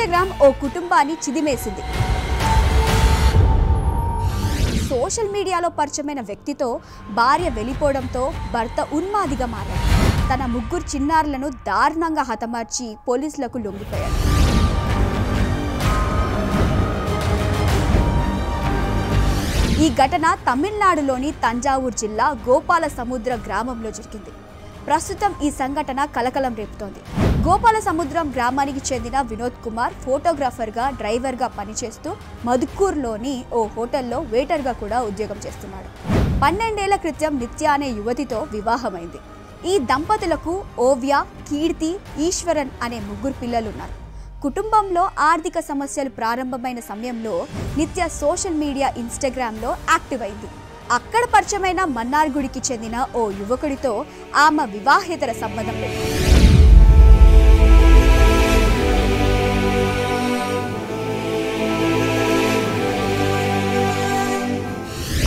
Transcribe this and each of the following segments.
Instagram ఓ కుటుంబాన్ని చిదిమేసింది. Social మీడియాలో పరిచయమైన వ్యక్తితో భార్య వెళ్ళిపోవడంతో భర్త ఉన్మాదిగా మారాడు. తన 3 చిన్నారులను దారుణంగా హతమార్చి పోలీసులకు లొంగిపోయాడు. ఈ ఘటన తమిళనాడులోని తంజావూరు జిల్లా గోపాలసముద్ర గ్రామంలో జరిగింది. ప్రస్తుతం ఈ సంఘటన కలకలం రేపుతోంది. గోపాలసముద్రం గ్రామానికి చెందిన వినోద్ కుమార్ ఫోటోగ్రాఫర్గా, డ్రైవర్గా పనిచేస్తూ మధుకూర్లోని ఓ హోటల్లో వెయిటర్గా కూడా ఉద్యోగం చేస్తున్నాడు. 12 ఏళ్ల క్రితం నిత్య అనే యువతితో వివాహమైంది. ఈ దంపతులకు ఓవ్య, కీర్తి, ఈశ్వరన్ అనే 3 పిల్లలున్నారు. కుటుంబంలో ఆర్థిక సమస్యలు ప్రారంభమైన సమయంలో నిత్య సోషల్ మీడియా ఇన్‌స్టాగ్రామ్లో యాక్టివ్ అయింది. అక్కడ పరిచయమైన మన్నార్గుడికి చెందిన ఓ యువకుడితో ఆమె వివాహేతర సంబంధం పెట్టింది.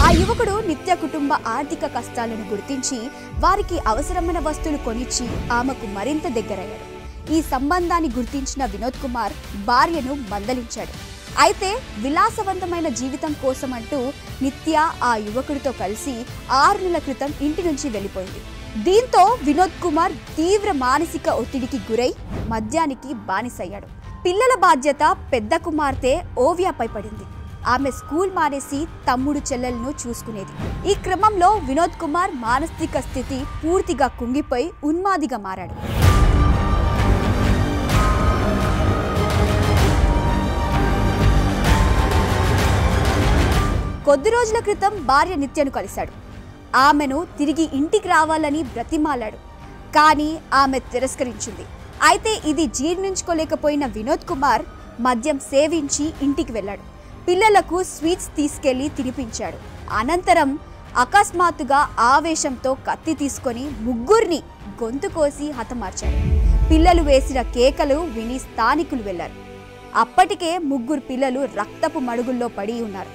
ఆ యువకుడు నిత్య కుటుంబ ఆర్థిక కష్టాలను గుర్తించి వారికి అవసరమైన వస్తువులు కొనిచ్చి ఆమెకు మరింత దగ్గరయ్యాడు. ఈ సంబంధాన్ని గుర్తించిన వినోద్ కుమార్ భార్యను మందలించాడు. అయితే విలాసవంతమైన జీవితం కోసమంటూ నిత్య ఆ యువకుడితో కలిసి 6 నెలల క్రితం ఇంటి నుంచి వెళ్ళిపోయింది. దీంతో వినోద్ కుమార్ తీవ్ర మానసిక ఒత్తిడికి గురై మద్యానికి బానిసయ్యాడు. పిల్లల బాధ్యత పెద్ద కుమార్తె ఓవ్యాపై పడింది. ఆమె స్కూల్ మానేసి తమ్ముడు చెల్లెలను చూసుకునేది. ఈ క్రమంలో వినోద్ కుమార్ మానసిక స్థితి పూర్తిగా కుంగిపోయి ఉన్మాదిగా మారాడు. కొద్ది రోజుల క్రితం భార్య నిత్యను కలిశాడు. ఆమెను తిరిగి ఇంటికి రావాలని బ్రతిమాలాడు. కానీ ఆమె తిరస్కరించింది. అయితే ఇది జీర్ణించుకోలేకపోయిన వినోద్ కుమార్ మద్యం సేవించి ఇంటికి వెళ్ళాడు. పిల్లలకు స్వీట్స్ తీసుకెళ్లి తినిపించాడు. అనంతరం అకస్మాత్తుగా ఆవేశంతో కత్తి తీసుకొని 3 గొంతు కోసి హతమార్చాడు. పిల్లలు వేసిన కేకలు విని స్థానికులు వెళ్లారు. అప్పటికే 3 పిల్లలు రక్తపు మడుగుల్లో పడి ఉన్నారు.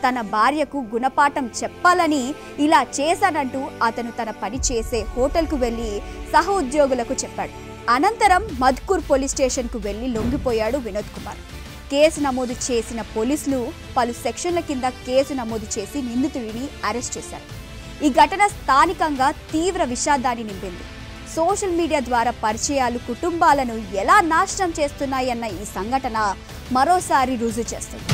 తన భార్యకు గుణపాఠం చెప్పాలని ఇలా చేశానంటూ అతను తన పని చేసే హోటల్కు వెళ్లి సహ ఉద్యోగులకు చెప్పాడు. అనంతరం మధుకూర్ పోలీస్ స్టేషన్కు వెళ్లి లొంగిపోయాడు వినోద్ కుమార్. కేసు నమోదు చేసిన పోలీసులు పలు సెక్షన్ల కింద కేసు నమోదు చేసి నిందితుడిని అరెస్ట్ చేశారు. ఈ ఘటన స్థానికంగా తీవ్ర విషాదాన్ని నింపింది. సోషల్ మీడియా ద్వారా పరిచయాలు కుటుంబాలను ఎలా నాశనం చేస్తున్నాయన్న ఈ సంఘటన మరోసారి రుజువు చేస్తుంది.